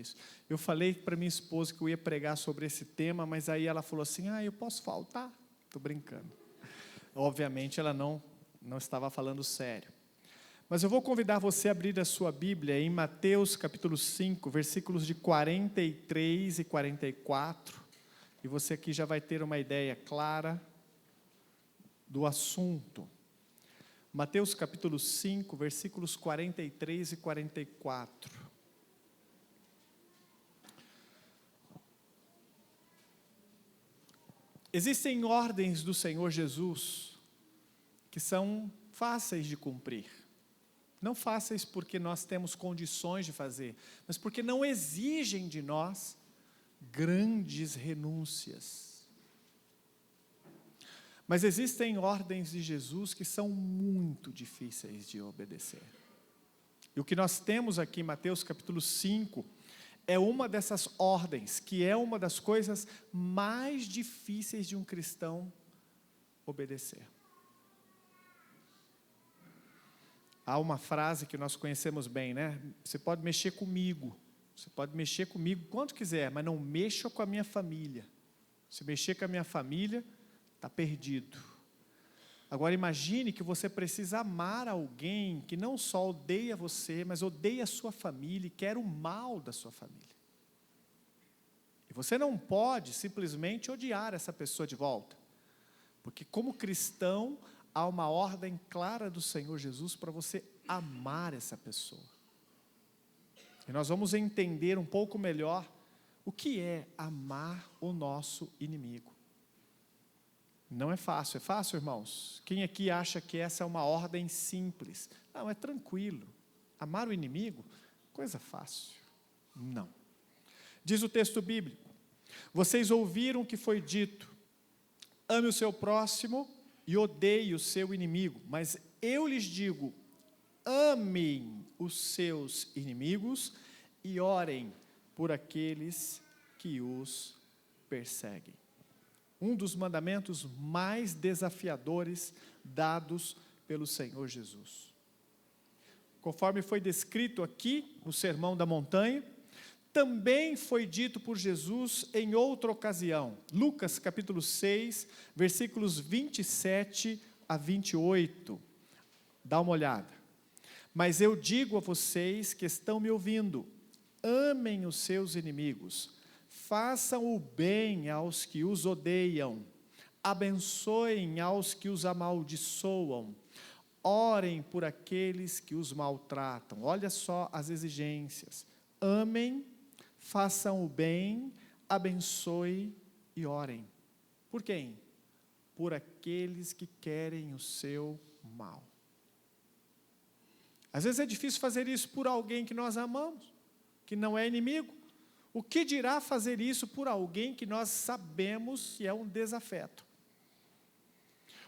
isso. Eu falei para minha esposa que eu ia pregar sobre esse tema, mas aí ela falou assim, eu posso faltar? Estou brincando. Obviamente ela não estava falando sério. Mas eu vou convidar você a abrir a sua Bíblia em Mateus capítulo 5, versículos de 43 e 44. E você aqui já vai ter uma ideia clara do assunto. Mateus capítulo 5, versículos 43 e 44. Existem ordens do Senhor Jesus que são fáceis de cumprir. Não fáceis porque nós temos condições de fazer, mas porque não exigem de nós grandes renúncias. Mas existem ordens de Jesus que são muito difíceis de obedecer. E o que nós temos aqui em Mateus capítulo 5 é uma dessas ordens, que é uma das coisas mais difíceis de um cristão obedecer. Há uma frase que nós conhecemos bem, né? Você pode mexer comigo quanto quiser, mas não mexa com a minha família. Se mexer com a minha família, está perdido. Agora imagine que você precisa amar alguém que não só odeia você, mas odeia a sua família e quer o mal da sua família. E você não pode simplesmente odiar essa pessoa de volta, porque como cristão, há uma ordem clara do Senhor Jesus para você amar essa pessoa. E nós vamos entender um pouco melhor o que é amar o nosso inimigo. Não é fácil, irmãos? Quem aqui acha que essa é uma ordem simples? Não, é tranquilo. Amar o inimigo, coisa fácil. Não. Diz o texto bíblico, vocês ouviram o que foi dito, ame o seu próximo e odeie o seu inimigo, mas eu lhes digo, amem os seus inimigos e orem por aqueles que os perseguem. Um dos mandamentos mais desafiadores dados pelo Senhor Jesus. Conforme foi descrito aqui no Sermão da Montanha, também foi dito por Jesus em outra ocasião. Lucas capítulo 6, versículos 27 a 28. Dá uma olhada. Mas eu digo a vocês que estão me ouvindo, amem os seus inimigos, façam o bem aos que os odeiam, abençoem aos que os amaldiçoam, orem por aqueles que os maltratam. Olha só as exigências. Amem, façam o bem, abençoem e orem. Por quem? Por aqueles que querem o seu mal. Às vezes é difícil fazer isso por alguém que nós amamos, que não é inimigo. O que dirá fazer isso por alguém que nós sabemos que é um desafeto?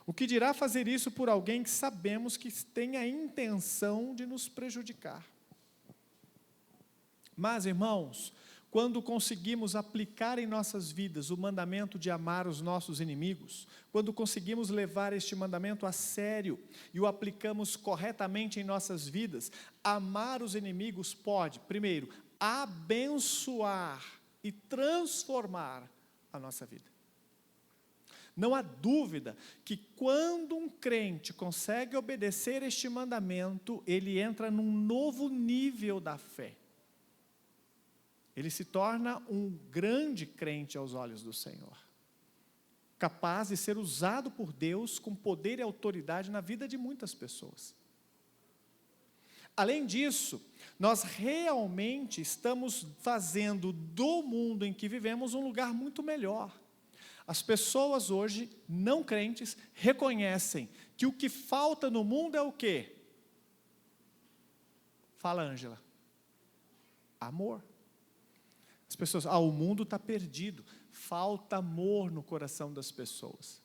O que dirá fazer isso por alguém que sabemos que tem a intenção de nos prejudicar? Mas, irmãos, quando conseguimos aplicar em nossas vidas o mandamento de amar os nossos inimigos, quando conseguimos levar este mandamento a sério e o aplicamos corretamente em nossas vidas, amar os inimigos pode, primeiro, abençoar e transformar a nossa vida. Não há dúvida que quando um crente consegue obedecer este mandamento, ele entra num novo nível da fé. Ele se torna um grande crente aos olhos do Senhor, capaz de ser usado por Deus com poder e autoridade na vida de muitas pessoas. Além disso, nós realmente estamos fazendo do mundo em que vivemos um lugar muito melhor. As pessoas hoje, não crentes, reconhecem que o que falta no mundo é o quê? Fala, Ângela. Amor. As pessoas, o mundo está perdido. Falta amor no coração das pessoas.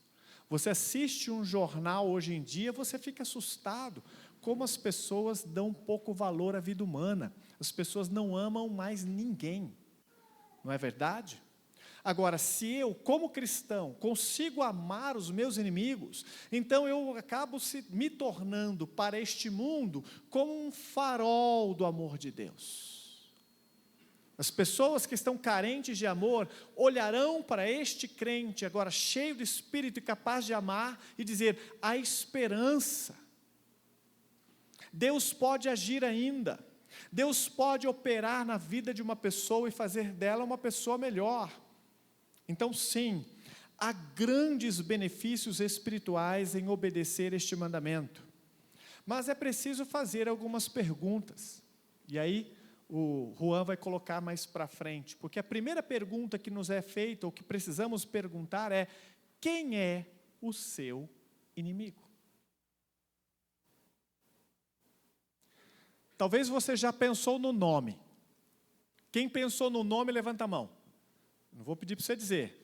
Você assiste um jornal hoje em dia, você fica assustado. Como as pessoas dão pouco valor à vida humana. As pessoas não amam mais ninguém. Não é verdade? Agora, se eu, como cristão, consigo amar os meus inimigos, então eu acabo me tornando para este mundo como um farol do amor de Deus. As pessoas que estão carentes de amor olharão para este crente, agora cheio do Espírito e capaz de amar, e dizer: há esperança. Deus pode agir ainda. Deus pode operar na vida de uma pessoa e fazer dela uma pessoa melhor. Então, sim, há grandes benefícios espirituais em obedecer este mandamento. Mas é preciso fazer algumas perguntas. E aí, o Juan vai colocar mais para frente, porque a primeira pergunta que nos é feita, ou que precisamos perguntar é: quem é o seu inimigo? Talvez você já pensou no nome. Quem pensou no nome, levanta a mão. Não vou pedir para você dizer.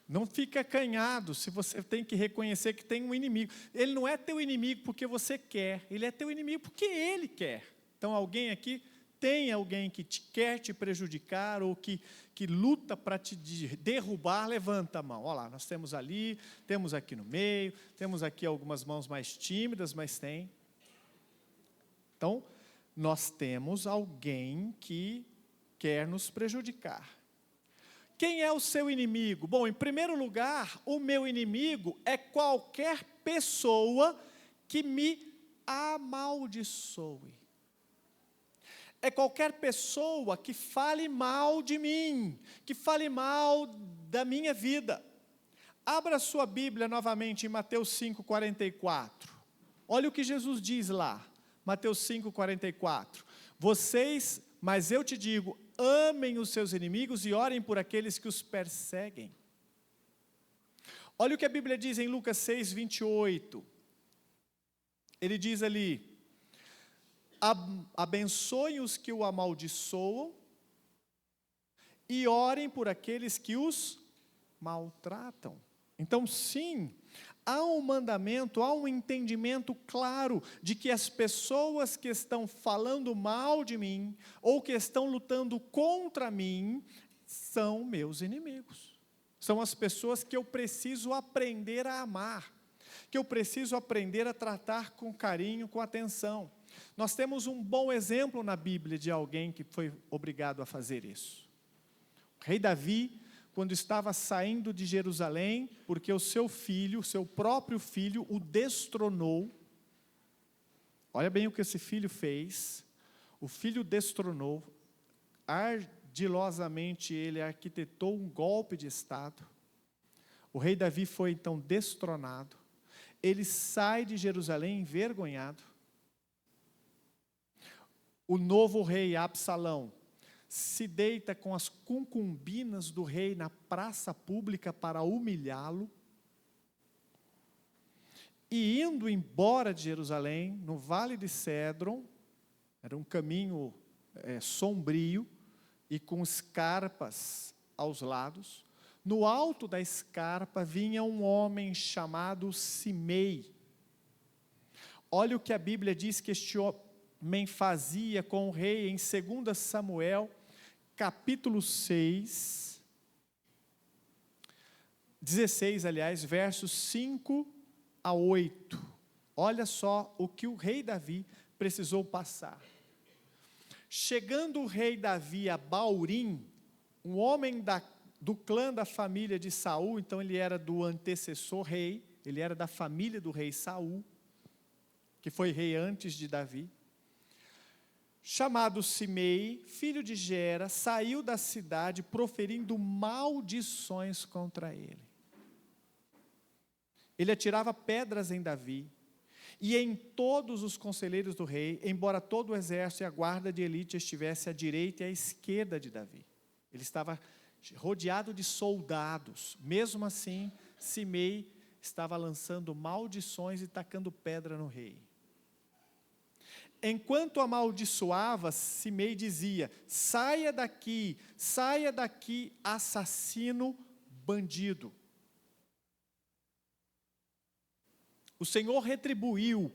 Não fica acanhado se você tem que reconhecer que tem um inimigo. Ele não é teu inimigo porque você quer, ele é teu inimigo porque ele quer. Então, alguém aqui tem alguém que quer te prejudicar ou que luta para te derrubar, levanta a mão. Olha lá, nós temos ali, temos aqui no meio, temos aqui algumas mãos mais tímidas, mas tem. Então, nós temos alguém que quer nos prejudicar. Quem é o seu inimigo? Bom, em primeiro lugar, o meu inimigo é qualquer pessoa que me amaldiçoe. É qualquer pessoa que fale mal de mim, que fale mal da minha vida. Abra sua Bíblia novamente em Mateus 5,44. Olha o que Jesus diz lá, Mateus 5,44. Mas eu te digo, amem os seus inimigos e orem por aqueles que os perseguem. Olha o que a Bíblia diz em Lucas 6,28. Ele diz ali: abençoem os que o amaldiçoam e orem por aqueles que os maltratam. Então, sim, há um mandamento, há um entendimento claro de que as pessoas que estão falando mal de mim, ou que estão lutando contra mim, são meus inimigos. São as pessoas que eu preciso aprender a amar, que eu preciso aprender a tratar com carinho, com atenção. Nós temos um bom exemplo na Bíblia de alguém que foi obrigado a fazer isso. O rei Davi, quando estava saindo de Jerusalém, porque o seu filho, o seu próprio filho, o destronou. Olha bem o que esse filho fez. O filho destronou, ardilosamente ele arquitetou um golpe de Estado. O rei Davi foi então destronado. Ele sai de Jerusalém envergonhado. O novo rei Absalão se deita com as concubinas do rei na praça pública para humilhá-lo. E indo embora de Jerusalém, no vale de Cédron, era um caminho sombrio e com escarpas aos lados. No alto da escarpa vinha um homem chamado Simei. Olha o que a Bíblia diz que este homem fazia com o rei em 2 Samuel, capítulo 16, versos 5 a 8. Olha só o que o rei Davi precisou passar. Chegando o rei Davi a Baurim, um homem do clã da família de Saul, então ele era do antecessor rei, ele era da família do rei Saul, que foi rei antes de Davi, chamado Simei, filho de Gera, saiu da cidade proferindo maldições contra ele. Ele atirava pedras em Davi e em todos os conselheiros do rei, embora todo o exército e a guarda de elite estivesse à direita e à esquerda de Davi. Ele estava rodeado de soldados. Mesmo assim, Simei estava lançando maldições e tacando pedra no rei. Enquanto amaldiçoava, Simei dizia: saia daqui, assassino, bandido. O Senhor retribuiu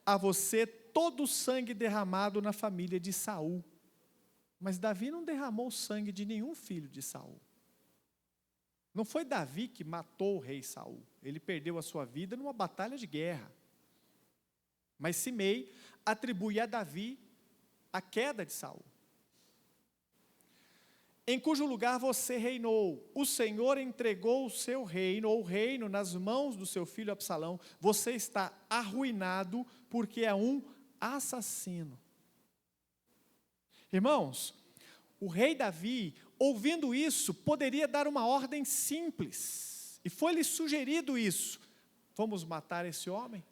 a você todo o sangue derramado na família de Saul. Mas Davi não derramou sangue de nenhum filho de Saul. Não foi Davi que matou o rei Saul. Ele perdeu a sua vida numa batalha de guerra. Mas Simei atribui a Davi a queda de Saul. em cujo lugar você reinou. O Senhor entregou o seu reino, ou o reino, nas mãos do seu filho Absalão. Você está arruinado, porque é um assassino. Irmãos, o rei Davi, ouvindo isso, poderia dar uma ordem simples. E foi-lhe sugerido isso: vamos matar esse homem?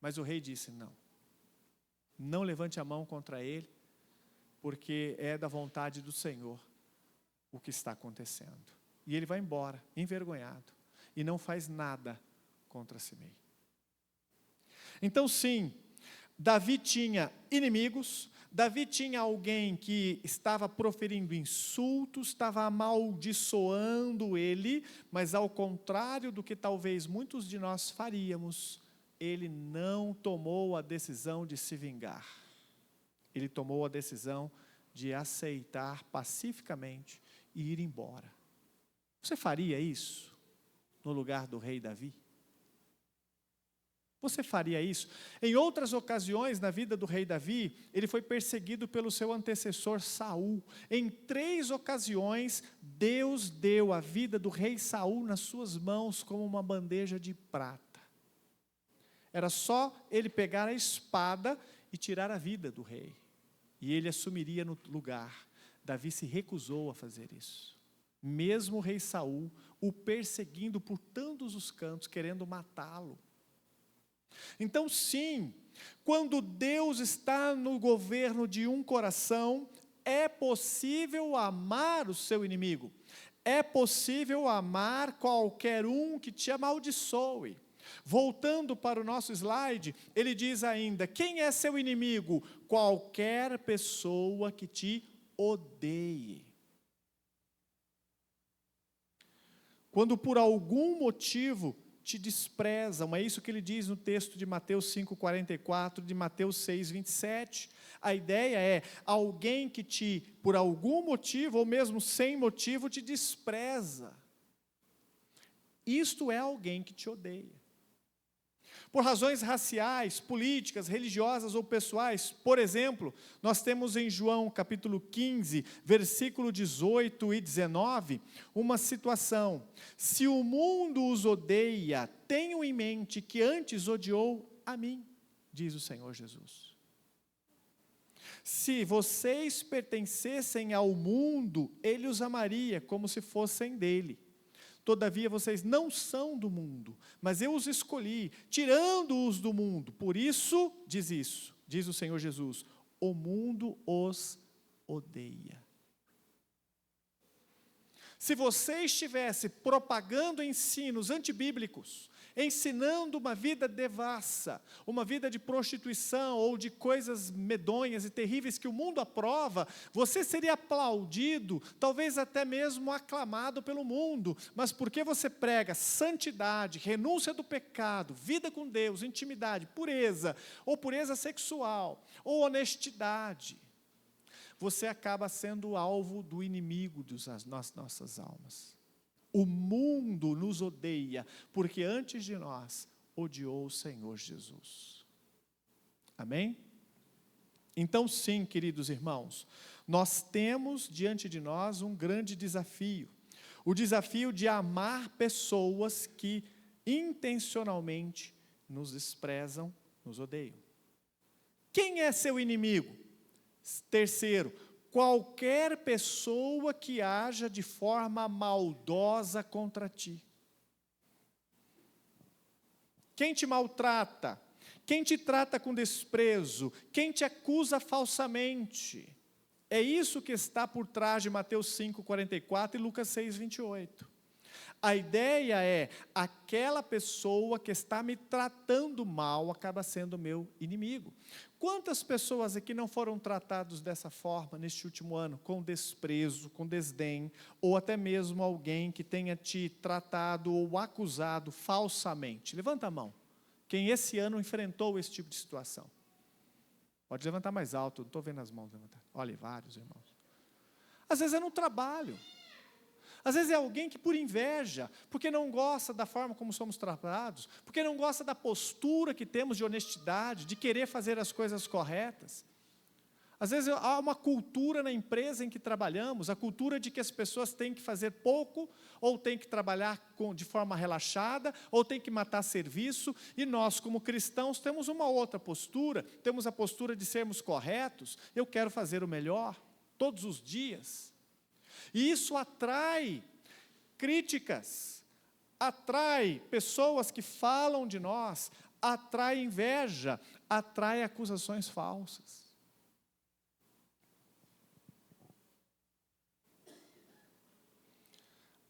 Mas o rei disse: não. Não levante a mão contra ele, porque é da vontade do Senhor o que está acontecendo. E ele vai embora, envergonhado, e não faz nada contra Simei. Então sim, Davi tinha inimigos, Davi tinha alguém que estava proferindo insultos, estava amaldiçoando ele, mas ao contrário do que talvez muitos de nós faríamos, ele não tomou a decisão de se vingar. Ele tomou a decisão de aceitar pacificamente e ir embora. Você faria isso no lugar do rei Davi? Você faria isso? Em outras ocasiões na vida do rei Davi, ele foi perseguido pelo seu antecessor Saul. Em 3 ocasiões, Deus deu a vida do rei Saul nas suas mãos como uma bandeja de prata. Era só ele pegar a espada e tirar a vida do rei. E ele assumiria no lugar. Davi se recusou a fazer isso. Mesmo o rei Saul o perseguindo por tantos os cantos, querendo matá-lo. Então sim, quando Deus está no governo de um coração, é possível amar o seu inimigo. É possível amar qualquer um que te amaldiçoe. Voltando para o nosso slide, ele diz ainda: quem é seu inimigo? Qualquer pessoa que te odeie. Quando por algum motivo te desprezam, é isso que ele diz no texto de Mateus 5,44, de Mateus 6,27. A ideia é alguém que por algum motivo, ou mesmo sem motivo, te despreza. Isto é alguém que te odeia. Por razões raciais, políticas, religiosas ou pessoais. Por exemplo, nós temos em João capítulo 15, versículo 18 e 19, uma situação: se o mundo os odeia, tenham em mente que antes odiou a mim, diz o Senhor Jesus. Se vocês pertencessem ao mundo, ele os amaria como se fossem dele. Todavia vocês não são do mundo, mas eu os escolhi, tirando-os do mundo. Por isso, diz o Senhor Jesus, o mundo os odeia. Se você estivesse propagando ensinos antibíblicos, ensinando uma vida devassa, uma vida de prostituição ou de coisas medonhas e terríveis que o mundo aprova, você seria aplaudido, talvez até mesmo aclamado pelo mundo, mas porque você prega santidade, renúncia do pecado, vida com Deus, intimidade, pureza, ou pureza sexual, ou honestidade, você acaba sendo alvo do inimigo das nossas almas. O mundo nos odeia, porque antes de nós, odiou o Senhor Jesus. Amém? Então sim, queridos irmãos, nós temos diante de nós um grande desafio. O desafio de amar pessoas que intencionalmente nos desprezam, nos odeiam. Quem é seu inimigo? Terceiro, qualquer pessoa que haja de forma maldosa contra ti. Quem te maltrata, quem te trata com desprezo, quem te acusa falsamente. É isso que está por trás de Mateus 5,44 e Lucas 6,28. A ideia é, aquela pessoa que está me tratando mal acaba sendo meu inimigo. Quantas pessoas aqui não foram tratadas dessa forma neste último ano? Com desprezo, com desdém, ou até mesmo alguém que tenha te tratado ou acusado falsamente? Levanta a mão. Quem esse ano enfrentou esse tipo de situação? Pode levantar mais alto, não estou vendo as mãos levantar. Olha, vários irmãos. Às vezes é no trabalho. Às vezes é alguém que por inveja, porque não gosta da forma como somos tratados, porque não gosta da postura que temos de honestidade, de querer fazer as coisas corretas. Às vezes há uma cultura na empresa em que trabalhamos, a cultura de que as pessoas têm que fazer pouco, ou têm que trabalhar de forma relaxada, ou têm que matar serviço, e nós, como cristãos, temos uma outra postura, temos a postura de sermos corretos, eu quero fazer o melhor, todos os dias. E isso atrai críticas, atrai pessoas que falam de nós, atrai inveja, atrai acusações falsas.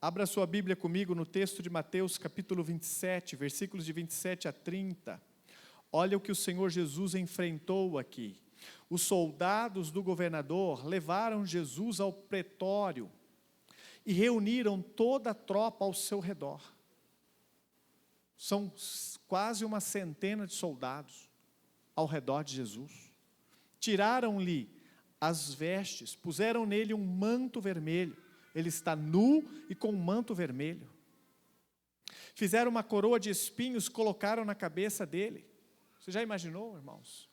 Abra sua Bíblia comigo no texto de Mateus, capítulo 27, versículos de 27 a 30. Olha o que o Senhor Jesus enfrentou aqui. Os soldados do governador levaram Jesus ao pretório e reuniram toda a tropa ao seu redor. São quase uma centena de soldados ao redor de Jesus. Tiraram-lhe as vestes, puseram nele um manto vermelho. Ele está nu e com um manto vermelho. Fizeram uma coroa de espinhos, colocaram na cabeça dele. Você já imaginou, irmãos?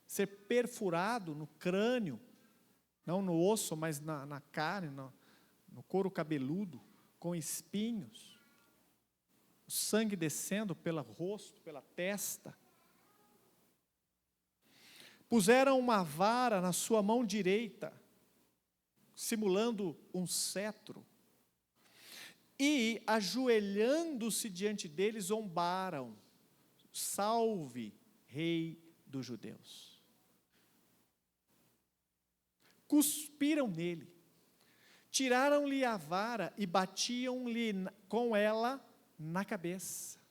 Ser perfurado no crânio, não no osso, mas na carne, no couro cabeludo, com espinhos. O sangue descendo pelo rosto, pela testa. Puseram uma vara na sua mão direita, simulando um cetro, e, ajoelhando-se diante dele, zombaram: salve, rei dos judeus. Cuspiram nele, tiraram-lhe a vara e batiam-lhe com ela na cabeça.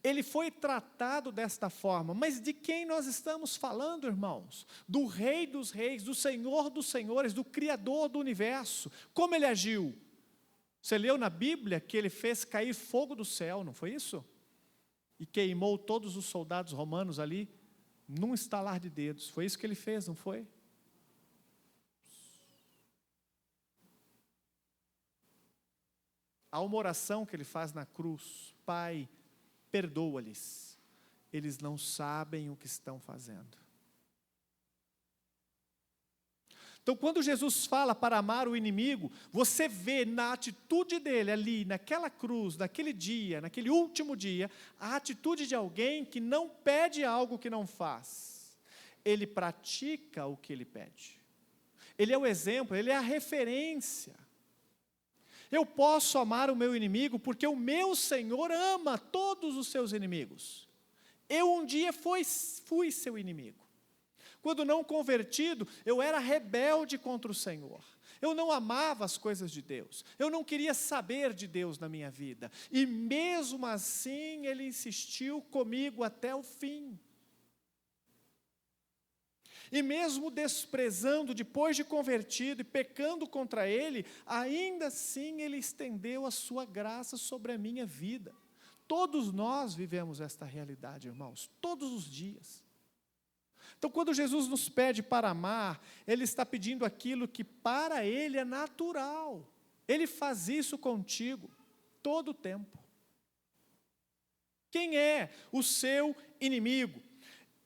Ele foi tratado desta forma, mas de quem nós estamos falando, irmãos? Do Rei dos Reis, do Senhor dos Senhores, do Criador do Universo. Como ele agiu? Você leu na Bíblia que ele fez cair fogo do céu, não foi isso? E queimou todos os soldados romanos ali, num estalar de dedos. Foi isso que ele fez, não foi? Há uma oração que ele faz na cruz: Pai, perdoa-lhes, eles não sabem o que estão fazendo. Então, quando Jesus fala para amar o inimigo, você vê na atitude dele ali, naquela cruz, naquele dia, naquele último dia, a atitude de alguém que não pede algo que não faz. Ele pratica o que ele pede. Ele é o exemplo, ele é a referência. Eu posso amar o meu inimigo porque o meu Senhor ama todos os seus inimigos. Eu um dia fui seu inimigo. Quando não convertido, eu era rebelde contra o Senhor. Eu não amava as coisas de Deus. Eu não queria saber de Deus na minha vida. E mesmo assim, Ele insistiu comigo até o fim. E mesmo desprezando, depois de convertido e pecando contra Ele, ainda assim Ele estendeu a sua graça sobre a minha vida. Todos nós vivemos esta realidade, irmãos, todos os dias. Então, quando Jesus nos pede para amar, Ele está pedindo aquilo que para Ele é natural. Ele faz isso contigo, todo o tempo. Quem é o seu inimigo?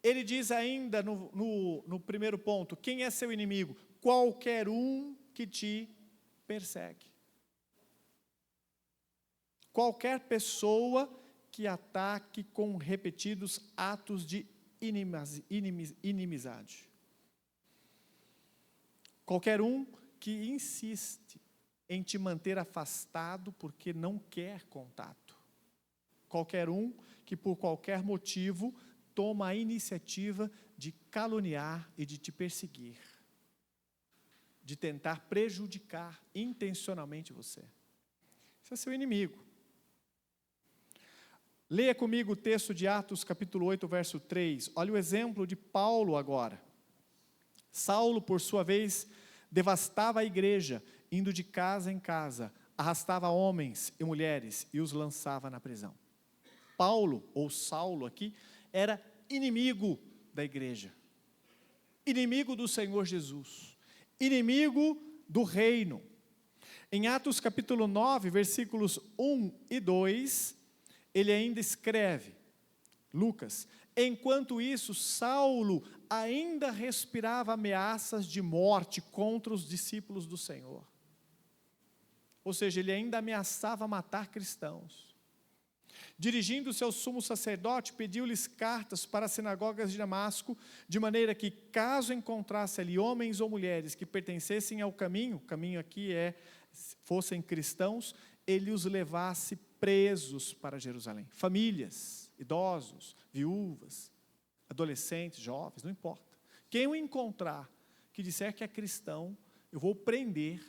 Ele diz ainda no primeiro ponto: quem é seu inimigo? Qualquer um que te persegue. Qualquer pessoa que ataque com repetidos atos de inimizade. Qualquer um que insiste em te manter afastado porque não quer contato. Qualquer um que por qualquer motivo toma a iniciativa de caluniar e de te perseguir, de tentar prejudicar intencionalmente você. Esse é seu inimigo. Leia comigo o texto de Atos, capítulo 8, verso 3. Olha o exemplo de Paulo agora. Saulo, por sua vez, devastava a igreja, indo de casa em casa, arrastava homens e mulheres e os lançava na prisão. Paulo, ou Saulo aqui, era inimigo da igreja, inimigo do Senhor Jesus, inimigo do reino. Em Atos capítulo 9, versículos 1 e 2, ele ainda escreve, Lucas: enquanto isso, Saulo ainda respirava ameaças de morte contra os discípulos do Senhor. Ou seja, ele ainda ameaçava matar cristãos. Dirigindo-se ao sumo sacerdote, pediu-lhes cartas para as sinagogas de Damasco, de maneira que, caso encontrasse ali homens ou mulheres que pertencessem ao caminho, o caminho aqui fossem cristãos, ele os levasse presos para Jerusalém. Famílias, idosos, viúvas, adolescentes, jovens, não importa. Quem o encontrar que disser que é cristão, eu vou prender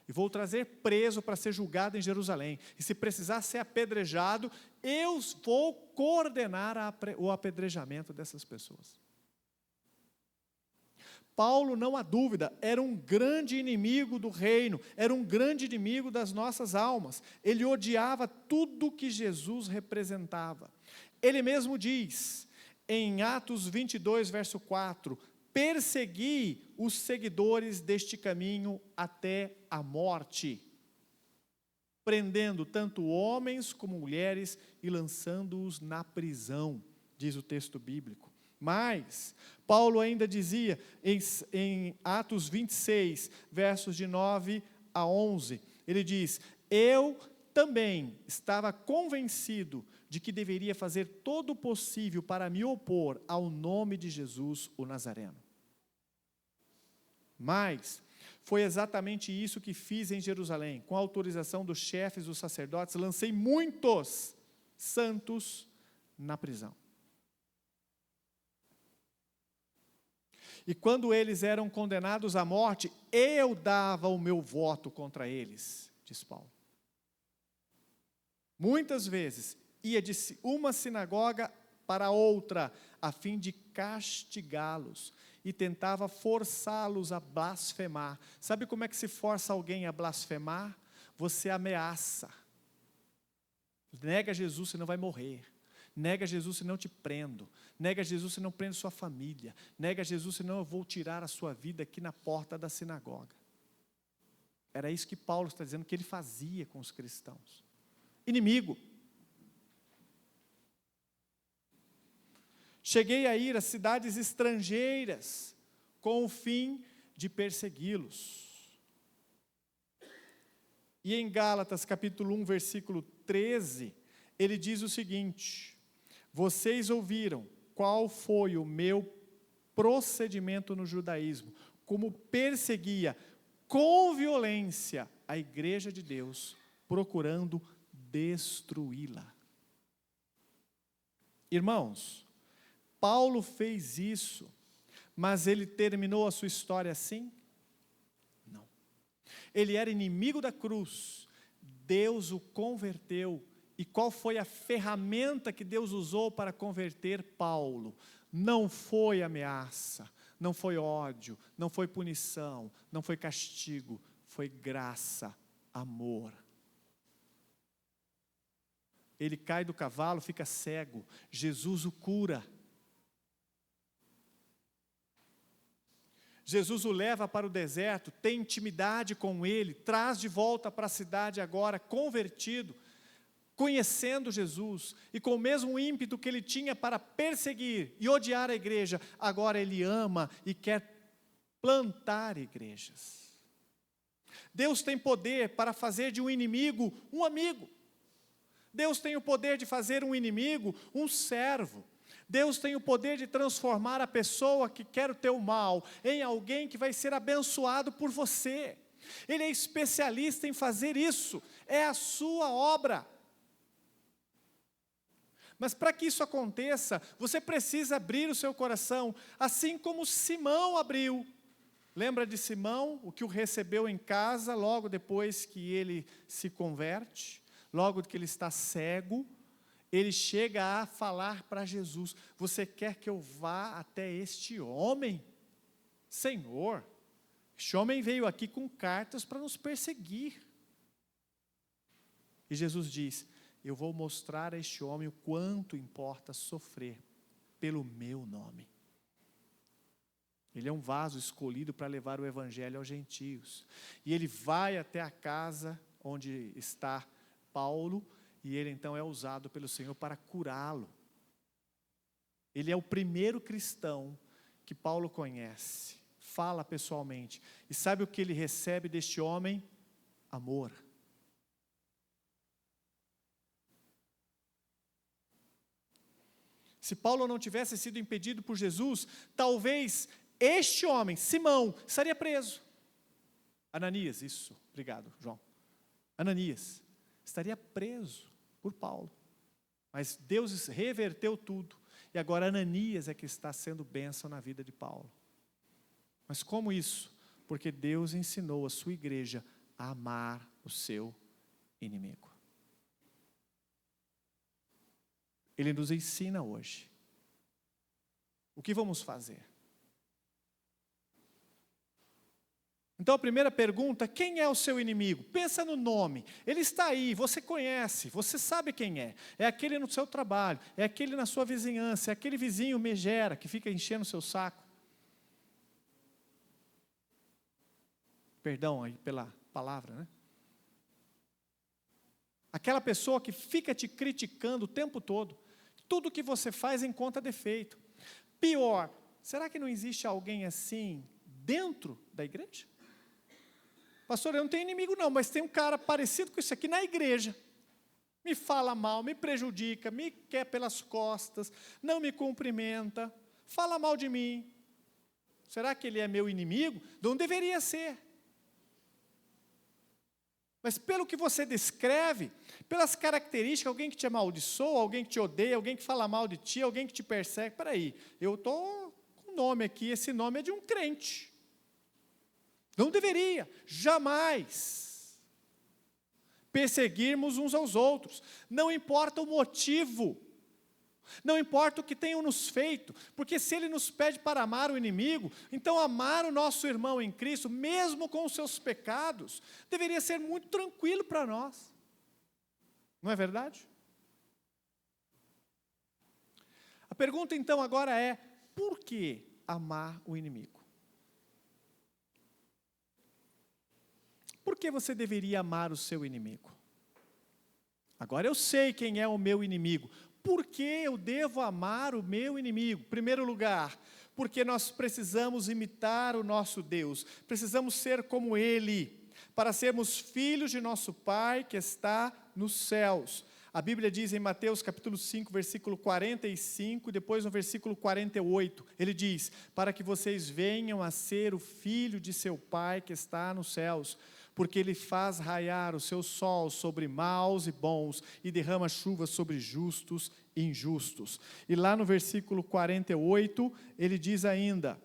e vou trazer preso para ser julgado em Jerusalém. E se precisar ser apedrejado, eu vou coordenar o apedrejamento dessas pessoas. Paulo, não há dúvida, era um grande inimigo do reino, era um grande inimigo das nossas almas. Ele odiava tudo que Jesus representava. Ele mesmo diz, em Atos 22, verso 4, persegui os seguidores deste caminho até a morte, prendendo tanto homens como mulheres e lançando-os na prisão, diz o texto bíblico. Mas, Paulo ainda dizia, em Atos 26, versos de 9 a 11, ele diz, eu também estava convencido de que deveria fazer todo o possível para me opor ao nome de Jesus, o Nazareno. Mas foi exatamente isso que fiz em Jerusalém. Com a autorização dos chefes dos sacerdotes, lancei muitos santos na prisão. E quando eles eram condenados à morte, eu dava o meu voto contra eles, diz Paulo. Muitas vezes ia de uma sinagoga para outra, a fim de castigá-los, e tentava forçá-los a blasfemar. Sabe como é que se força alguém a blasfemar? Você ameaça. Nega Jesus, senão vai morrer. Nega Jesus, senão te prendo. Nega Jesus, senão prendo sua família. Nega Jesus, senão eu vou tirar a sua vida aqui na porta da sinagoga. Era isso que Paulo está dizendo que ele fazia com os cristãos. Inimigo. Cheguei a ir a cidades estrangeiras com o fim de persegui-los. E em Gálatas capítulo 1, versículo 13, ele diz o seguinte: vocês ouviram qual foi o meu procedimento no judaísmo, como perseguia com violência a igreja de Deus, procurando destruí-la. Irmãos, Paulo fez isso, mas ele terminou a sua história assim? Não. Ele era inimigo da cruz, Deus o converteu. E qual foi a ferramenta que Deus usou para converter Paulo? Não foi ameaça, não foi ódio, não foi punição, não foi castigo, foi graça, amor. Ele cai do cavalo, fica cego, Jesus o cura. Jesus o leva para o deserto, tem intimidade com ele, traz de volta para a cidade agora, convertido, conhecendo Jesus, e com o mesmo ímpeto que ele tinha para perseguir e odiar a igreja, agora ele ama e quer plantar igrejas. Deus tem poder para fazer de um inimigo um amigo. Deus tem o poder de fazer um inimigo um servo. Deus tem o poder de transformar a pessoa que quer o teu mal em alguém que vai ser abençoado por você. Ele é especialista em fazer isso, é a sua obra. Mas para que isso aconteça, você precisa abrir o seu coração, assim como Simão abriu. Lembra de Simão, o que o recebeu em casa, logo depois que ele se converte, logo que ele está cego, ele chega a falar para Jesus: você quer que eu vá até este homem? Senhor, este homem veio aqui com cartas para nos perseguir. E Jesus diz: eu vou mostrar a este homem o quanto importa sofrer pelo meu nome. Ele é um vaso escolhido para levar o evangelho aos gentios. E ele vai até a casa onde está Paulo, e ele então é usado pelo Senhor para curá-lo. Ele é o primeiro cristão que Paulo conhece, fala pessoalmente. E sabe o que ele recebe deste homem? Amor. Se Paulo não tivesse sido impedido por Jesus, talvez este homem, Simão, estaria preso. Ananias, isso, obrigado, João. Ananias estaria preso por Paulo. Mas Deus reverteu tudo. E agora Ananias é que está sendo bênção na vida de Paulo. Mas como isso? Porque Deus ensinou a sua igreja a amar o seu inimigo. Ele nos ensina hoje. O que vamos fazer? Então a primeira pergunta, quem é o seu inimigo? Pensa no nome, ele está aí, você conhece, você sabe quem é. É aquele no seu trabalho, é aquele na sua vizinhança, é aquele vizinho megera que fica enchendo o seu saco. Perdão aí pela palavra, né? Aquela pessoa que fica te criticando o tempo todo. Tudo que você faz encontra defeito. Pior, será que não existe alguém assim dentro da igreja? Pastor, eu não tenho inimigo não, mas tem um cara parecido com isso aqui na igreja. Me fala mal, me prejudica, me quer pelas costas, não me cumprimenta, fala mal de mim. Será que ele é meu inimigo? Não deveria ser. Mas pelo que você descreve, pelas características, alguém que te amaldiçoa, alguém que te odeia, alguém que fala mal de ti, alguém que te persegue. Peraí, eu estou com um nome aqui, esse nome é de um crente. Não deveria, jamais, perseguirmos uns aos outros. Não importa o motivo, não importa o que tenham nos feito, porque se ele nos pede para amar o inimigo, então amar o nosso irmão em Cristo, mesmo com os seus pecados, deveria ser muito tranquilo para nós. Não é verdade? A pergunta então agora é, por que amar o inimigo? Por que você deveria amar o seu inimigo? Agora eu sei quem é o meu inimigo. Por que eu devo amar o meu inimigo? Em primeiro lugar, porque nós precisamos imitar o nosso Deus. Precisamos ser como Ele, para sermos filhos de nosso Pai que está nos céus. A Bíblia diz em Mateus capítulo 5, versículo 45, depois no versículo 48, ele diz, para que vocês venham a ser o filho de seu Pai que está nos céus, porque Ele faz raiar o seu sol sobre maus e bons, e derrama chuva sobre justos e injustos. E lá no versículo 48, ele diz ainda,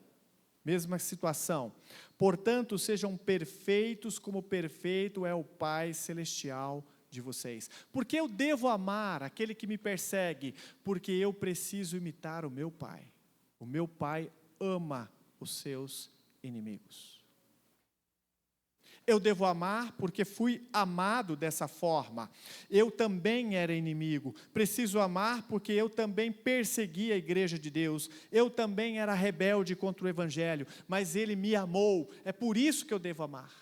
mesma situação, portanto sejam perfeitos como perfeito é o Pai celestial de vocês. Por que eu devo amar aquele que me persegue? Porque eu preciso imitar o meu Pai. O meu Pai ama os seus inimigos. Eu devo amar porque fui amado dessa forma. Eu também era inimigo. Preciso amar porque eu também persegui a igreja de Deus. Eu também era rebelde contra o Evangelho, mas Ele me amou. É por isso que eu devo amar.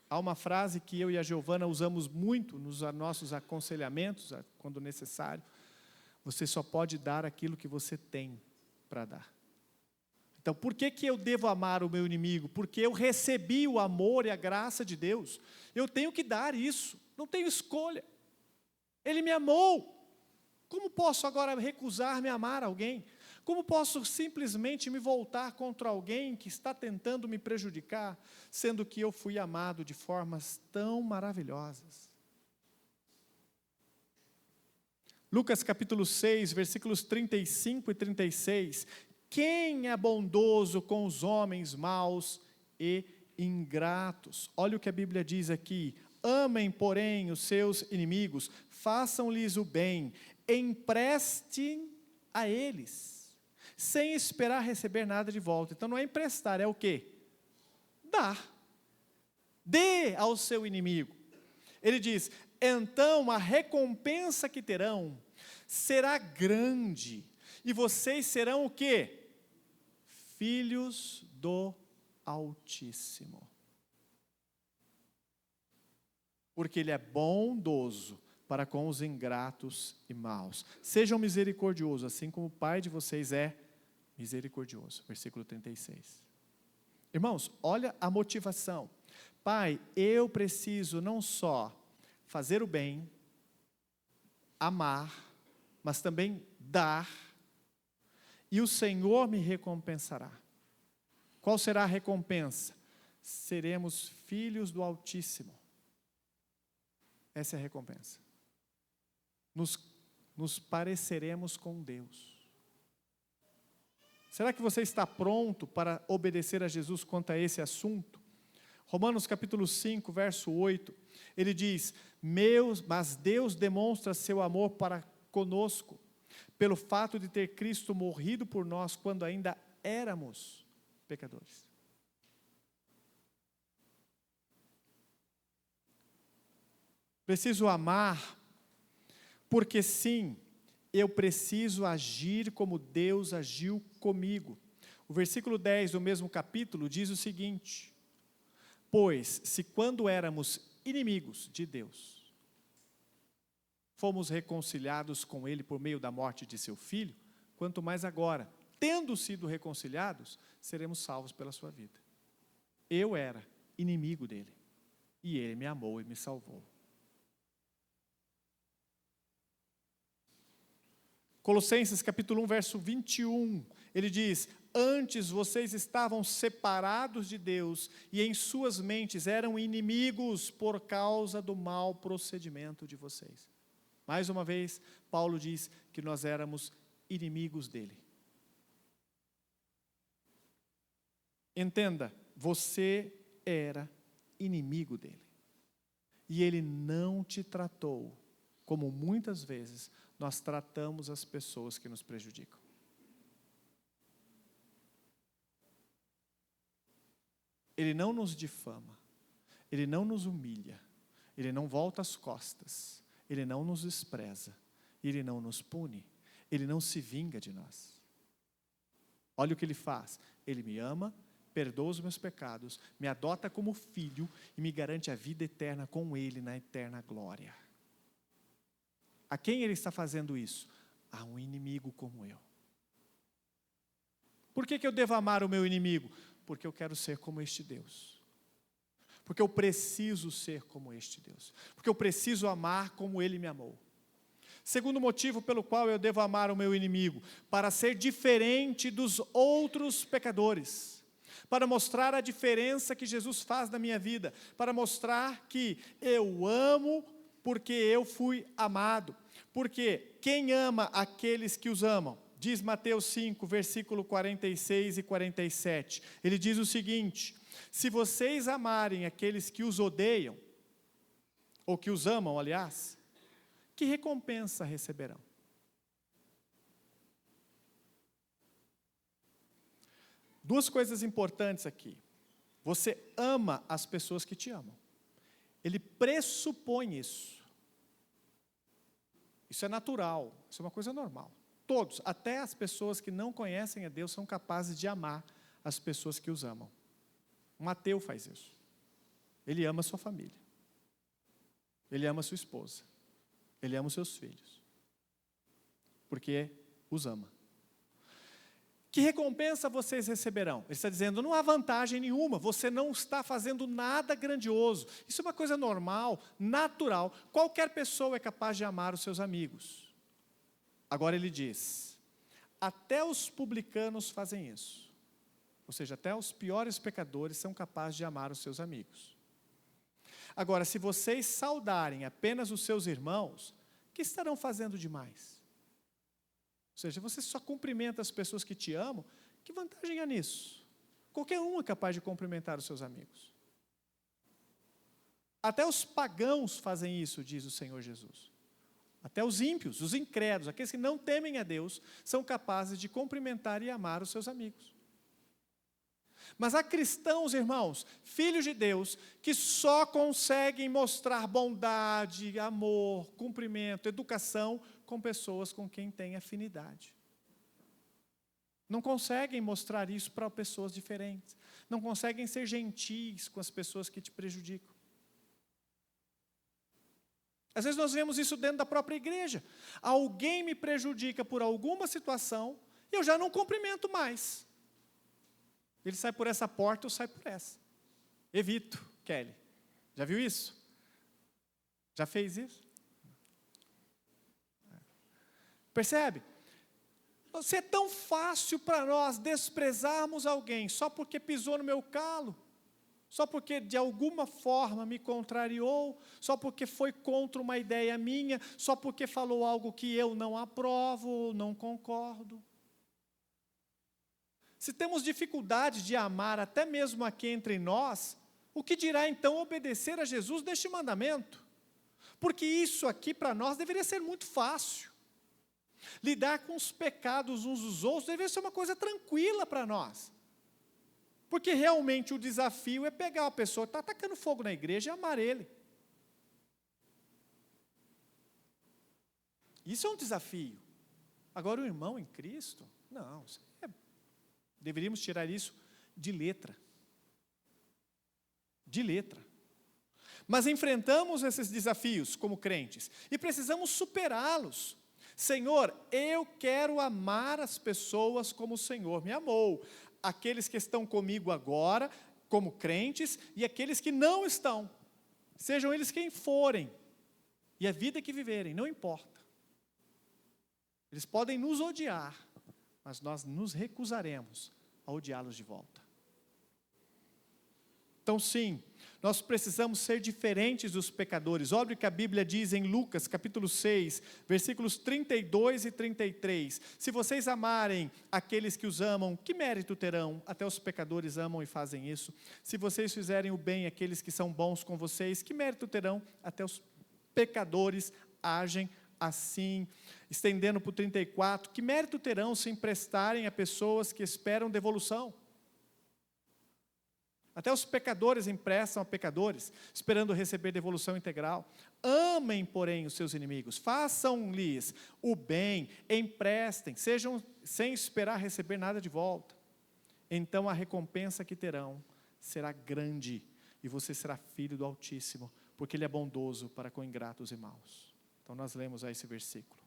Há uma frase que eu e a Giovana usamos muito nos nossos aconselhamentos, quando necessário. Você só pode dar aquilo que você tem para dar. Então, por que eu devo amar o meu inimigo? Porque eu recebi o amor e a graça de Deus. Eu tenho que dar isso, não tenho escolha. Ele me amou. Como posso agora recusar-me a amar alguém? Como posso simplesmente me voltar contra alguém que está tentando me prejudicar, sendo que eu fui amado de formas tão maravilhosas? Lucas capítulo 6, versículos 35 e 36. Quem é bondoso com os homens maus e ingratos? Olha o que a Bíblia diz aqui. Amem, porém, os seus inimigos, façam-lhes o bem, emprestem a eles, sem esperar receber nada de volta. Então não é emprestar, é o quê? Dar. Dê ao seu inimigo. Ele diz, então a recompensa que terão será grande, e vocês serão o quê? Filhos do Altíssimo. Porque Ele é bondoso para com os ingratos e maus. Sejam misericordiosos, assim como o Pai de vocês é misericordioso. Versículo 36. Irmãos, olha a motivação. Pai, eu preciso não só fazer o bem, amar, mas também dar, e o Senhor me recompensará. Qual será a recompensa? Seremos filhos do Altíssimo. Essa é a recompensa. Nos pareceremos com Deus. Será que você está pronto para obedecer a Jesus quanto a esse assunto? Romanos capítulo 5, verso 8, ele diz, mas Deus demonstra seu amor para conosco, pelo fato de ter Cristo morrido por nós quando ainda éramos pecadores. Preciso amar, porque sim, eu preciso agir como Deus agiu comigo. O versículo 10 do mesmo capítulo diz o seguinte, pois se quando éramos inimigos de Deus, fomos reconciliados com Ele por meio da morte de seu Filho, quanto mais agora, tendo sido reconciliados, seremos salvos pela sua vida. Eu era inimigo dele, e Ele me amou e me salvou. Colossenses capítulo 1, verso 21, ele diz, antes vocês estavam separados de Deus e em suas mentes eram inimigos por causa do mau procedimento de vocês. Mais uma vez, Paulo diz que nós éramos inimigos dele. Entenda, você era inimigo dele. E ele não te tratou como muitas vezes nós tratamos as pessoas que nos prejudicam. Ele não nos difama, Ele não nos humilha, Ele não volta as costas, Ele não nos despreza, Ele não nos pune, Ele não se vinga de nós. Olha o que Ele faz, Ele me ama, perdoa os meus pecados, me adota como filho e me garante a vida eterna com Ele na eterna glória. A quem Ele está fazendo isso? A um inimigo como eu. Por que eu devo amar o meu inimigo? Porque eu quero ser como este Deus. Porque eu preciso ser como este Deus. Porque eu preciso amar como Ele me amou. Segundo motivo pelo qual eu devo amar o meu inimigo, para ser diferente dos outros pecadores. Para mostrar a diferença que Jesus faz na minha vida. Para mostrar que eu amo porque eu fui amado. Porque quem ama aqueles que os amam? Diz Mateus 5, versículo 46 e 47. Ele diz o seguinte, se vocês amarem aqueles que os odeiam, ou que os amam, aliás, que recompensa receberão? Duas coisas importantes aqui. Você ama as pessoas que te amam. Ele pressupõe isso. Isso é natural, isso é uma coisa normal. Todos, até as pessoas que não conhecem a Deus, são capazes de amar as pessoas que os amam. Um ateu faz isso. Ele ama a sua família. Ele ama a sua esposa. Ele ama os seus filhos. Porque os ama. Que recompensa vocês receberão? Ele está dizendo, não há vantagem nenhuma, você não está fazendo nada grandioso. Isso é uma coisa normal, natural. Qualquer pessoa é capaz de amar os seus amigos. Agora ele diz, até os publicanos fazem isso. Ou seja, até os piores pecadores são capazes de amar os seus amigos. Agora, se vocês saudarem apenas os seus irmãos, o que estarão fazendo demais? Ou seja, você só cumprimenta as pessoas que te amam, que vantagem há nisso? Qualquer um é capaz de cumprimentar os seus amigos. Até os pagãos fazem isso, diz o Senhor Jesus. Até os ímpios, os incrédulos, aqueles que não temem a Deus, são capazes de cumprimentar e amar os seus amigos. Mas há cristãos, irmãos, filhos de Deus, que só conseguem mostrar bondade, amor, cumprimento, educação com pessoas com quem têm afinidade. Não conseguem mostrar isso para pessoas diferentes. Não conseguem ser gentis com as pessoas que te prejudicam. Às vezes nós vemos isso dentro da própria igreja. Alguém me prejudica por alguma situação eu já não cumprimento mais. Ele sai por essa porta, eu saio por essa. Evito, Kelly. Já viu isso? Já fez isso? Percebe? Se é tão fácil para nós desprezarmos alguém só porque pisou no meu calo, só porque de alguma forma me contrariou, só porque foi contra uma ideia minha, só porque falou algo que eu não aprovo ou não concordo. Se temos dificuldade de amar até mesmo aqui entre nós, o que dirá então obedecer a Jesus neste mandamento? Porque isso aqui para nós deveria ser muito fácil. Lidar com os pecados uns dos outros deveria ser uma coisa tranquila para nós. Porque realmente o desafio é pegar a pessoa que está atacando fogo na igreja e amar ele. Isso é um desafio. Agora o irmão em Cristo, não, deveríamos tirar isso de letra. De letra. Mas enfrentamos esses desafios como crentes e precisamos superá-los. Senhor, eu quero amar as pessoas como o Senhor me amou. Aqueles que estão comigo agora, como crentes, e aqueles que não estão. Sejam eles quem forem. E a vida que viverem, não importa. Eles podem nos odiar, mas nós nos recusaremos a odiá-los de volta. Então sim, nós precisamos ser diferentes dos pecadores. Olha o que a Bíblia diz em Lucas, capítulo 6, versículos 32 e 33. Se vocês amarem aqueles que os amam, que mérito terão? Até os pecadores amam e fazem isso. Se vocês fizerem o bem àqueles que são bons com vocês, que mérito terão? Até os pecadores agem assim. Estendendo para o 34, que mérito terão se emprestarem a pessoas que esperam devolução? Até os pecadores emprestam a pecadores, esperando receber devolução integral. Amem, porém, os seus inimigos, façam-lhes o bem, emprestem, sejam sem esperar receber nada de volta. Então a recompensa que terão será grande, e você será filho do Altíssimo, porque Ele é bondoso para com ingratos e maus. Então nós lemos aí esse versículo.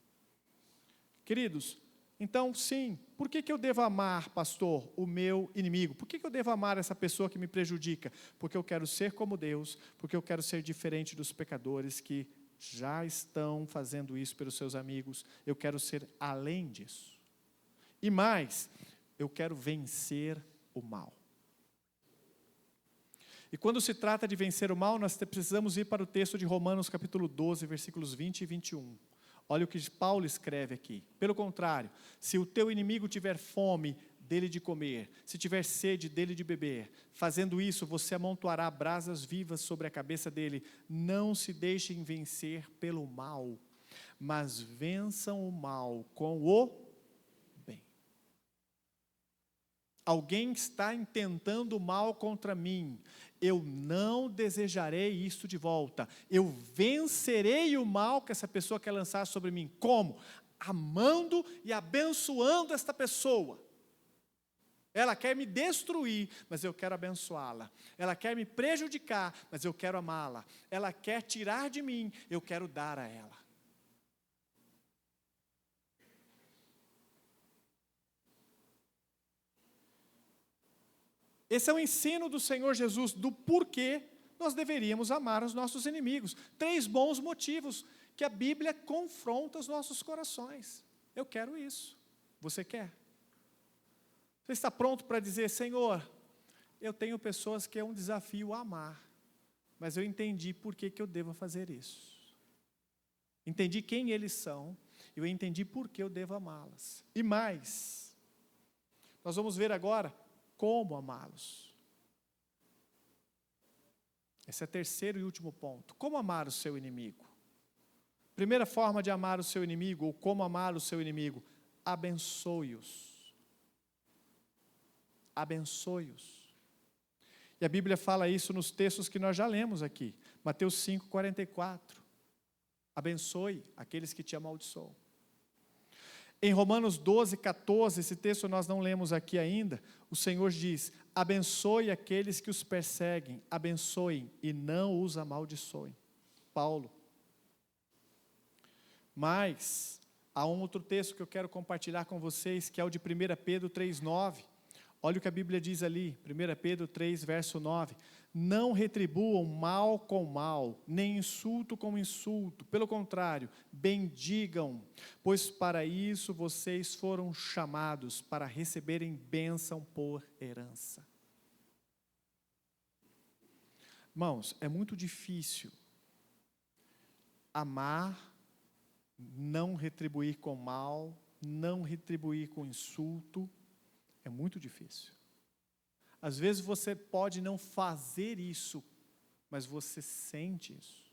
Queridos, então, sim, por que eu devo amar, pastor, o meu inimigo? Por que eu devo amar essa pessoa que me prejudica? Porque eu quero ser como Deus, porque eu quero ser diferente dos pecadores que já estão fazendo isso pelos seus amigos. Eu quero ser além disso. E mais, eu quero vencer o mal. E quando se trata de vencer o mal, nós precisamos ir para o texto de Romanos, capítulo 12, versículos 20 e 21. Olha o que Paulo escreve aqui. Pelo contrário, se o teu inimigo tiver fome, dele de comer, se tiver sede, dele de beber, fazendo isso, você amontoará brasas vivas sobre a cabeça dele. Não se deixem vencer pelo mal, mas vençam o mal com o bem. Alguém está intentando mal contra mim, eu não desejarei isso de volta. Eu vencerei o mal que essa pessoa quer lançar sobre mim. Como? Amando e abençoando esta pessoa. Ela quer me destruir, mas eu quero abençoá-la. Ela quer me prejudicar, mas eu quero amá-la. Ela quer tirar de mim, eu quero dar a ela. Esse é o ensino do Senhor Jesus, do porquê nós deveríamos amar os nossos inimigos. 3 bons motivos que a Bíblia confronta os nossos corações. Eu quero isso. Você quer? Você está pronto para dizer, Senhor, eu tenho pessoas que é um desafio amar, mas eu entendi por que eu devo fazer isso. Entendi quem eles são, eu entendi por que eu devo amá-las. E mais, nós vamos ver agora como amá-los. Esse é o terceiro e último ponto. Como amar o seu inimigo? Primeira forma de amar o seu inimigo, ou como amar o seu inimigo, abençoe-os. Abençoe-os. E a Bíblia fala isso nos textos que nós já lemos aqui. Mateus 5:44. Abençoe aqueles que te amaldiçoam. Em Romanos 12:14, esse texto nós não lemos aqui ainda, o Senhor diz, abençoe aqueles que os perseguem, abençoem e não os amaldiçoem. Paulo. Mas, Há um outro texto que eu quero compartilhar com vocês, que é o de 1 Pedro 3,9. Olha o que a Bíblia diz ali, 1 Pedro 3, verso 9. Não retribuam mal com mal, nem insulto com insulto. Pelo contrário, bendigam, pois para isso vocês foram chamados, para receberem bênção por herança. Irmãos, é muito difícil amar, não retribuir com mal, não retribuir com insulto. É muito difícil. Às vezes você pode não fazer isso, mas você sente isso.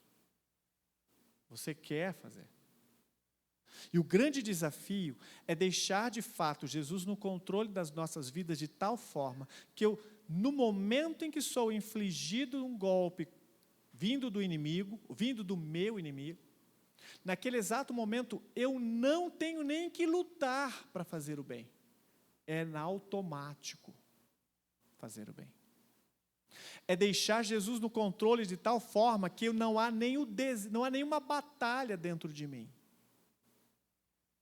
Você quer fazer. E o grande desafio é deixar de fato Jesus no controle das nossas vidas de tal forma que eu, no momento em que sou infligido um golpe vindo do inimigo, vindo do meu inimigo, naquele exato momento eu não tenho nem que lutar para fazer o bem. É na automático fazer o bem. É deixar Jesus no controle de tal forma que não há nenhuma batalha dentro de mim.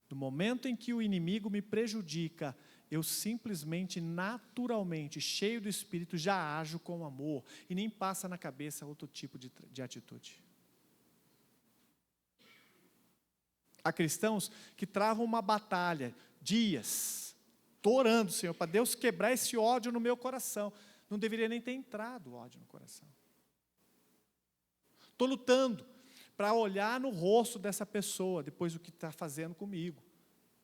No momento em que o inimigo me prejudica, eu simplesmente, naturalmente, cheio do Espírito, já ajo com amor e nem passa na cabeça outro tipo de atitude. Há cristãos que travam uma batalha, dias, estou orando, Senhor, para Deus quebrar esse ódio no meu coração. Não deveria nem ter entrado ódio no coração. Estou lutando para olhar no rosto dessa pessoa, depois do que está fazendo comigo.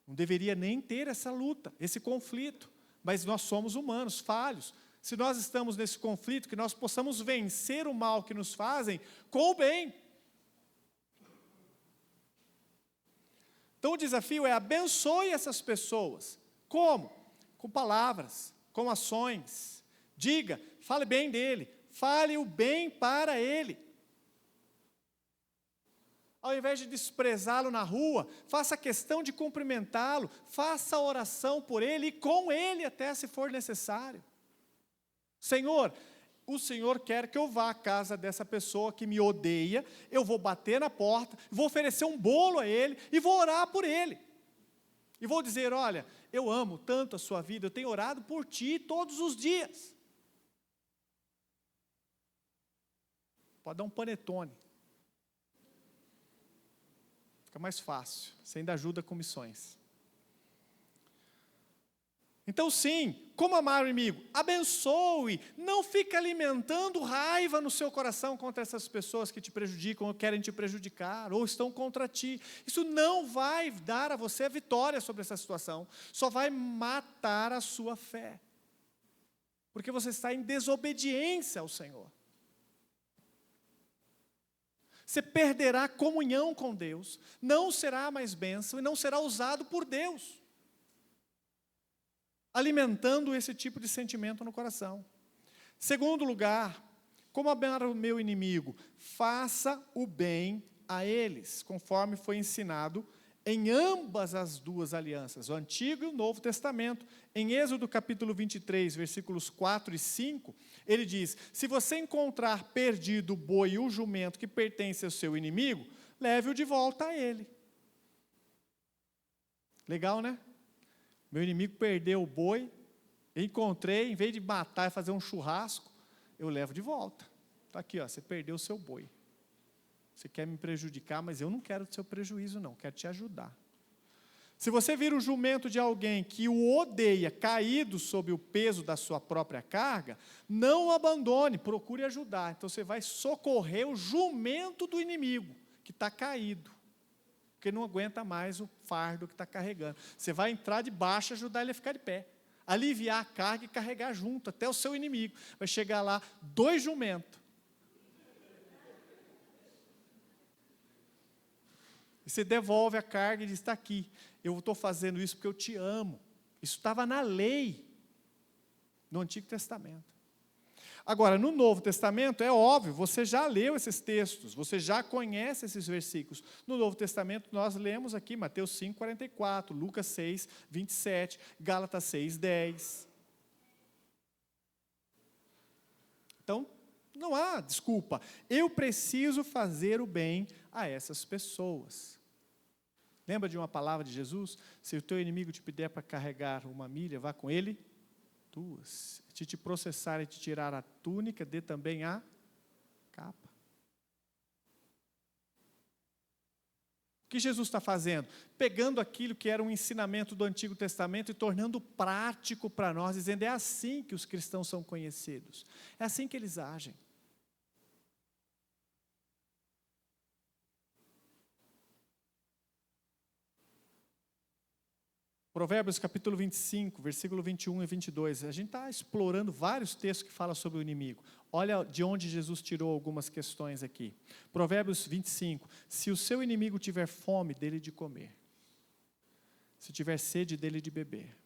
Não deveria nem ter essa luta, esse conflito. Mas nós somos humanos, falhos. Se nós estamos nesse conflito, que nós possamos vencer o mal que nos fazem com o bem. Então o desafio é abençoe essas pessoas. Como? Com palavras, com ações. Diga, fale bem dele, fale o bem para ele. Ao invés de desprezá-lo na rua, faça questão de cumprimentá-lo, faça oração por ele e com ele até se for necessário. Senhor, o Senhor quer que eu vá à casa dessa pessoa que me odeia, eu vou bater na porta, vou oferecer um bolo a ele e vou orar por ele. E vou dizer, olha, eu amo tanto a sua vida, eu tenho orado por ti todos os dias. Pode dar um panetone. Fica mais fácil, você ainda ajuda com missões. Então sim, como amar o inimigo? Abençoe, não fique alimentando raiva no seu coração contra essas pessoas que te prejudicam ou querem te prejudicar, ou estão contra ti. Isso não vai dar a você a vitória sobre essa situação, só vai matar a sua fé. Porque você está em desobediência ao Senhor. Você perderá a comunhão com Deus, não será mais bênção e não será usado por Deus, alimentando esse tipo de sentimento no coração. Segundo lugar, como amar o meu inimigo? Faça o bem a eles, conforme foi ensinado em ambas as duas alianças, o Antigo e o Novo Testamento. Em Êxodo capítulo 23, versículos 4 e 5, ele diz, se você encontrar perdido o boi e o jumento que pertence ao seu inimigo, leve-o de volta a ele. Legal, né? Meu inimigo perdeu o boi, eu encontrei, em vez de matar e fazer um churrasco, eu levo de volta. Está aqui, ó, você perdeu o seu boi. Você quer me prejudicar, mas eu não quero o seu prejuízo não, quero te ajudar. Se você vir o jumento de alguém que o odeia, caído sob o peso da sua própria carga, não o abandone, procure ajudar. Então você vai socorrer o jumento do inimigo, que está caído, porque não aguenta mais o fardo que está carregando. Você vai entrar debaixo e ajudar ele a ficar de pé, aliviar a carga e carregar junto, até o seu inimigo. Vai chegar lá 2 jumentos. E você devolve a carga e diz, está aqui, eu estou fazendo isso porque eu te amo. Isso estava na lei, no Antigo Testamento. Agora, no Novo Testamento, é óbvio, você já leu esses textos, você já conhece esses versículos. No Novo Testamento, nós lemos aqui Mateus 5, 44, Lucas 6, 27, Gálatas 6, 10. Então, não há desculpa. Eu preciso fazer o bem a essas pessoas. Lembra de uma palavra de Jesus? Se o teu inimigo te pedir para carregar 1 milha, vá com ele 2. Se te processar e te tirar a túnica, dê também a capa. O que Jesus está fazendo? Pegando aquilo que era um ensinamento do Antigo Testamento e tornando prático para nós, dizendo, é assim que os cristãos são conhecidos. É assim que eles agem. Provérbios capítulo 25, versículo 21 e 22. A gente está explorando vários textos que falam sobre o inimigo. Olha de onde Jesus tirou algumas questões aqui. Provérbios 25. Se o seu inimigo tiver fome, dele de comer. Se tiver sede, dele de beber.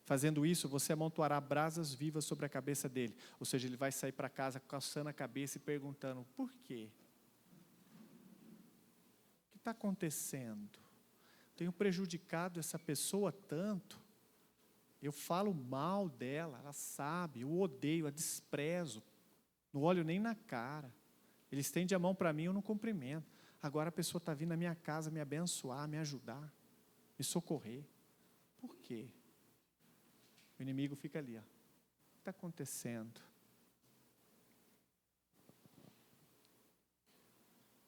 Fazendo isso, você amontoará brasas vivas sobre a cabeça dele. Ou seja, ele vai sair para casa coçando a cabeça e perguntando, por quê? O que está acontecendo? Tenho prejudicado essa pessoa tanto, eu falo mal dela, ela sabe, eu odeio, a desprezo, não olho nem na cara, ele estende a mão para mim, eu não cumprimento, agora a pessoa está vindo na minha casa me abençoar, me ajudar, me socorrer, por quê? O inimigo fica ali, ó. O que está acontecendo?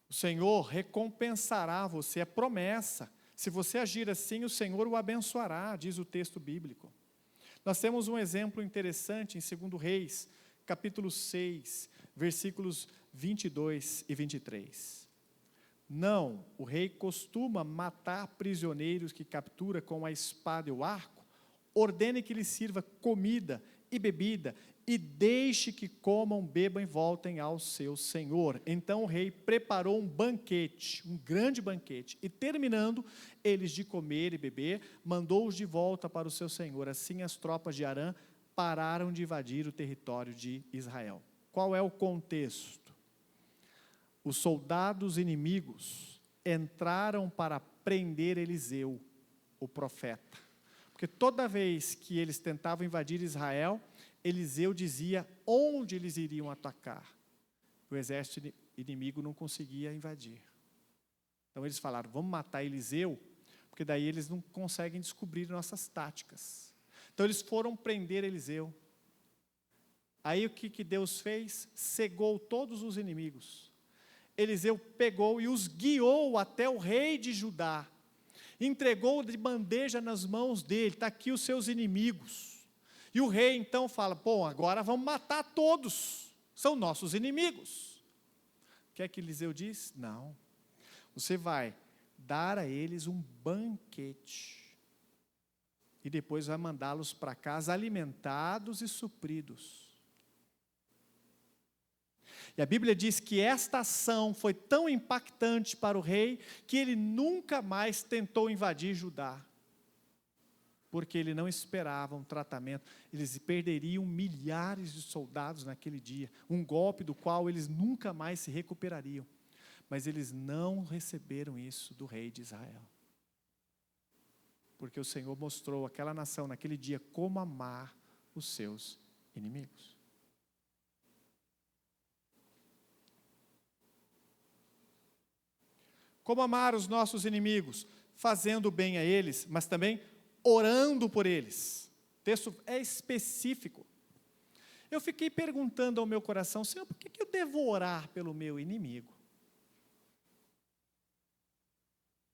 O Senhor recompensará você, é promessa. Se você agir assim, o Senhor o abençoará, diz o texto bíblico. Nós temos um exemplo interessante em 2 Reis, capítulo 6, versículos 22 e 23. Não, o rei costuma matar prisioneiros que captura com a espada e o arco, ordene que lhes sirva comida e bebida, e deixe que comam, bebam e voltem ao seu senhor. Então o rei preparou um banquete, um grande banquete, e terminando eles de comer e beber, mandou-os de volta para o seu senhor. Assim as tropas de Arã pararam de invadir o território de Israel. Qual é o contexto? Os soldados inimigos entraram para prender Eliseu, o profeta. Porque toda vez que eles tentavam invadir Israel, Eliseu dizia onde eles iriam atacar. O exército inimigo não conseguia invadir. Então eles falaram, vamos matar Eliseu, porque daí eles não conseguem descobrir nossas táticas. Então eles foram prender Eliseu. Aí o que Deus fez? Cegou todos os inimigos. Eliseu pegou e os guiou até o rei de Judá. Entregou de bandeja nas mãos dele, está aqui os seus inimigos. E o rei então fala, bom, agora vamos matar todos, são nossos inimigos. O que é que Eliseu diz? Não, você vai dar a eles um banquete, e depois vai mandá-los para casa alimentados e supridos. E a Bíblia diz que esta ação foi tão impactante para o rei, que ele nunca mais tentou invadir Judá. Porque ele não esperava um tratamento, eles perderiam milhares de soldados naquele dia, um golpe do qual eles nunca mais se recuperariam. Mas eles não receberam isso do rei de Israel. Porque o Senhor mostrou àquela nação naquele dia como amar os seus inimigos. Como amar os nossos inimigos? Fazendo bem a eles, mas também orando por eles. O texto é específico. Eu fiquei perguntando ao meu coração, Senhor, por que eu devo orar pelo meu inimigo?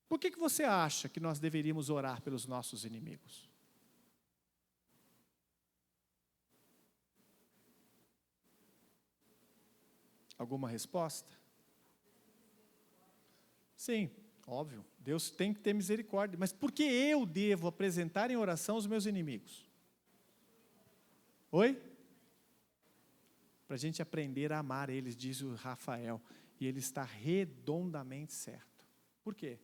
Por que você acha que nós deveríamos orar pelos nossos inimigos? Alguma resposta? Sim, óbvio, Deus tem que ter misericórdia, mas por que eu devo apresentar em oração os meus inimigos? Oi? Para a gente aprender a amar eles, diz o Rafael, e ele está redondamente certo. Por quê?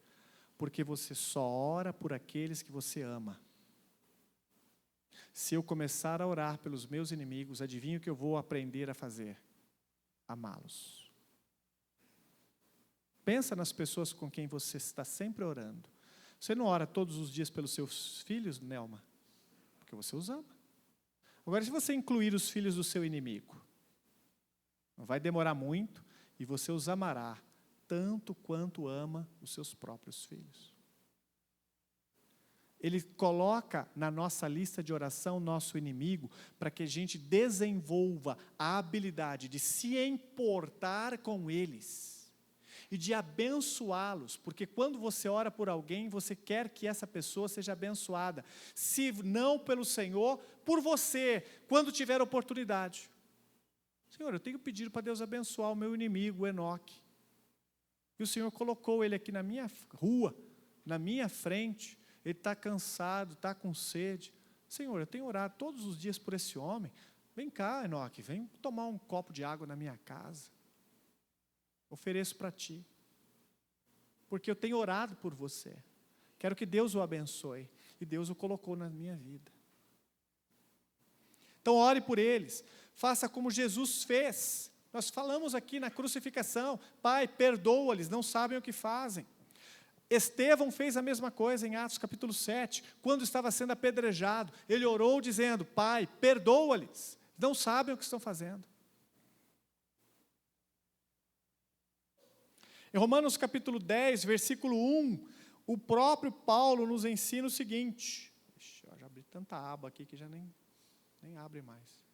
Porque você só ora por aqueles que você ama. Se eu começar a orar pelos meus inimigos, adivinha o que eu vou aprender a fazer? Amá-los. Pensa nas pessoas com quem você está sempre orando. Você não ora todos os dias pelos seus filhos, Nelma? Porque você os ama. Agora, se você incluir os filhos do seu inimigo, não vai demorar muito e você os amará tanto quanto ama os seus próprios filhos. Ele coloca na nossa lista de oração nosso inimigo para que a gente desenvolva a habilidade de se importar com eles e de abençoá-los, porque quando você ora por alguém, você quer que essa pessoa seja abençoada, se não pelo Senhor, por você, quando tiver oportunidade. Senhor, eu tenho pedido para Deus abençoar o meu inimigo, o Enoque, e o Senhor colocou ele aqui na minha rua, na minha frente, ele está cansado, está com sede. Senhor, eu tenho orado todos os dias por esse homem. Vem cá, Enoque, vem tomar um copo de água na minha casa. Ofereço para ti. Porque eu tenho orado por você. Quero que Deus o abençoe. E Deus o colocou na minha vida. Então ore por eles. Faça como Jesus fez. Nós falamos aqui na crucificação. Pai, perdoa-lhes, não sabem o que fazem. Estevão fez a mesma coisa em Atos capítulo 7, quando estava sendo apedrejado, ele orou dizendo, Pai, perdoa-lhes, não sabem o que estão fazendo. Em Romanos capítulo 10, versículo 1, o próprio Paulo nos ensina o seguinte, eu já abri tanta aba aqui que já nem abre mais.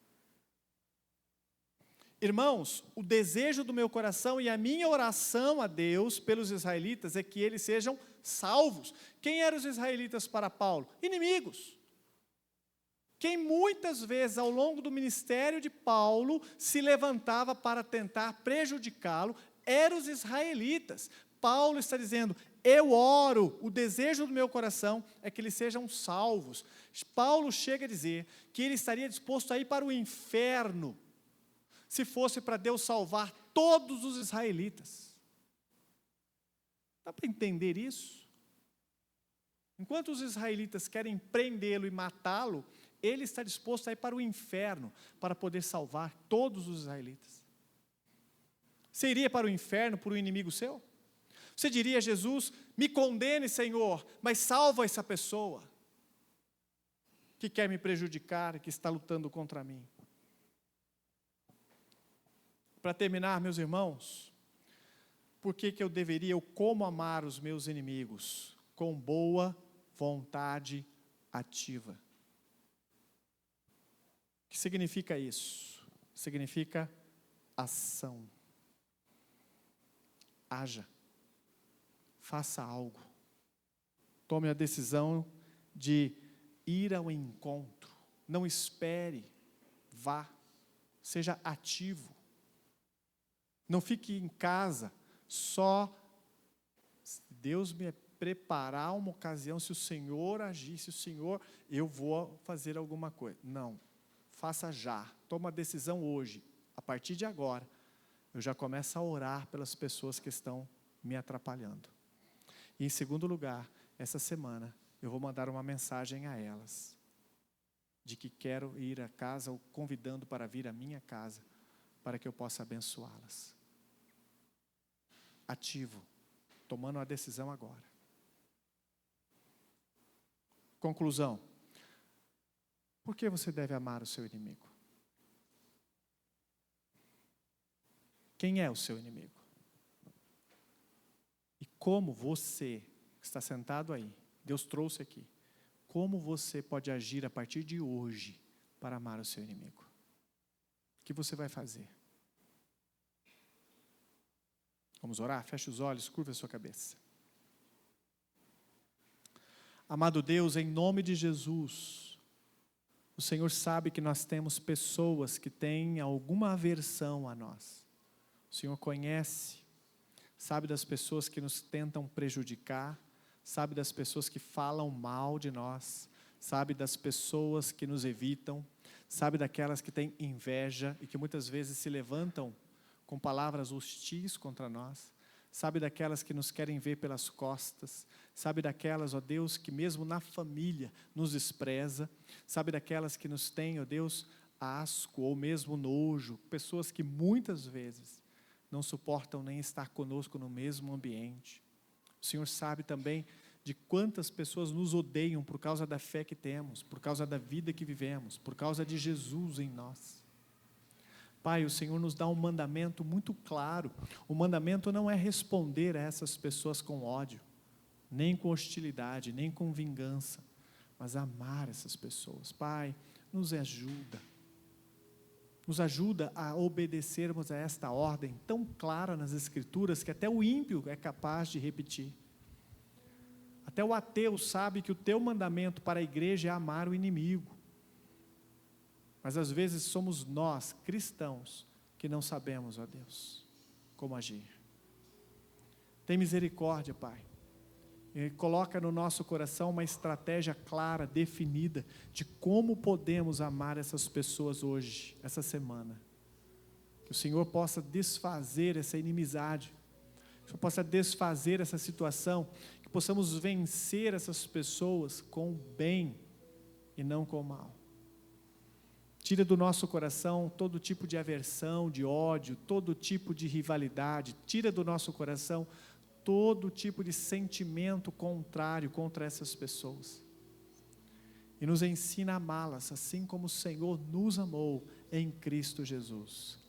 Irmãos, o desejo do meu coração e a minha oração a Deus pelos israelitas é que eles sejam salvos. Quem eram os israelitas para Paulo? Inimigos. Quem muitas vezes ao longo do ministério de Paulo se levantava para tentar prejudicá-lo eram os israelitas. Paulo está dizendo, eu oro, o desejo do meu coração é que eles sejam salvos. Paulo chega a dizer que ele estaria disposto a ir para o inferno se fosse para Deus salvar todos os israelitas. Dá para entender isso? Enquanto os israelitas querem prendê-lo e matá-lo, ele está disposto a ir para o inferno para poder salvar todos os israelitas. Você iria para o inferno por um inimigo seu? Você diria a Jesus, me condene, Senhor, mas salva essa pessoa que quer me prejudicar, que está lutando contra mim. Para terminar, meus irmãos, por que eu deveria, ou como amar os meus inimigos? Com boa vontade ativa. O que significa isso? Significa ação. Haja. Faça algo. Tome a decisão de ir ao encontro. Não espere. Vá. Seja ativo. Não fique em casa, só se Deus me preparar uma ocasião, se o Senhor agir, se o Senhor, eu vou fazer alguma coisa. Não, faça já, toma a decisão hoje, a partir de agora, eu já começo a orar pelas pessoas que estão me atrapalhando. E em segundo lugar, essa semana, eu vou mandar uma mensagem a elas, de que quero ir à casa, ou convidando para vir à minha casa, para que eu possa abençoá-las. Ativo, tomando a decisão agora. Conclusão. Por que você deve amar o seu inimigo? Quem é o seu inimigo? E como você, que está sentado aí, Deus trouxe aqui, como você pode agir a partir de hoje para amar o seu inimigo? O que você vai fazer? Vamos orar? Feche os olhos, curva a sua cabeça. Amado Deus, em nome de Jesus, o Senhor sabe que nós temos pessoas que têm alguma aversão a nós. O Senhor conhece, sabe das pessoas que nos tentam prejudicar, sabe das pessoas que falam mal de nós, sabe das pessoas que nos evitam, sabe daquelas que têm inveja e que muitas vezes se levantam com palavras hostis contra nós, sabe daquelas que nos querem ver pelas costas, sabe daquelas, ó Deus, que mesmo na família nos despreza, sabe daquelas que nos têm, ó Deus, asco ou mesmo nojo, pessoas que muitas vezes não suportam nem estar conosco no mesmo ambiente. O Senhor sabe também de quantas pessoas nos odeiam por causa da fé que temos, por causa da vida que vivemos, por causa de Jesus em nós. Pai, o Senhor nos dá um mandamento muito claro. O mandamento não é responder a essas pessoas com ódio, nem com hostilidade, nem com vingança, mas amar essas pessoas. Pai, nos ajuda. Nos ajuda a obedecermos a esta ordem tão clara nas Escrituras que até o ímpio é capaz de repetir. Até o ateu sabe que o teu mandamento para a igreja é amar o inimigo. Mas às vezes somos nós, cristãos, que não sabemos, ó Deus, como agir. Tem misericórdia, Pai. E coloca no nosso coração uma estratégia clara, definida, de como podemos amar essas pessoas hoje, essa semana. Que o Senhor possa desfazer essa inimizade, que o Senhor possa desfazer essa situação, que possamos vencer essas pessoas com o bem e não com o mal. Tira do nosso coração todo tipo de aversão, de ódio, todo tipo de rivalidade. Tira do nosso coração todo tipo de sentimento contrário contra essas pessoas. E nos ensina a amá-las, assim como o Senhor nos amou em Cristo Jesus.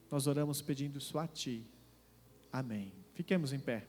Nós oramos pedindo isso a Ti. Amém. Fiquemos em pé.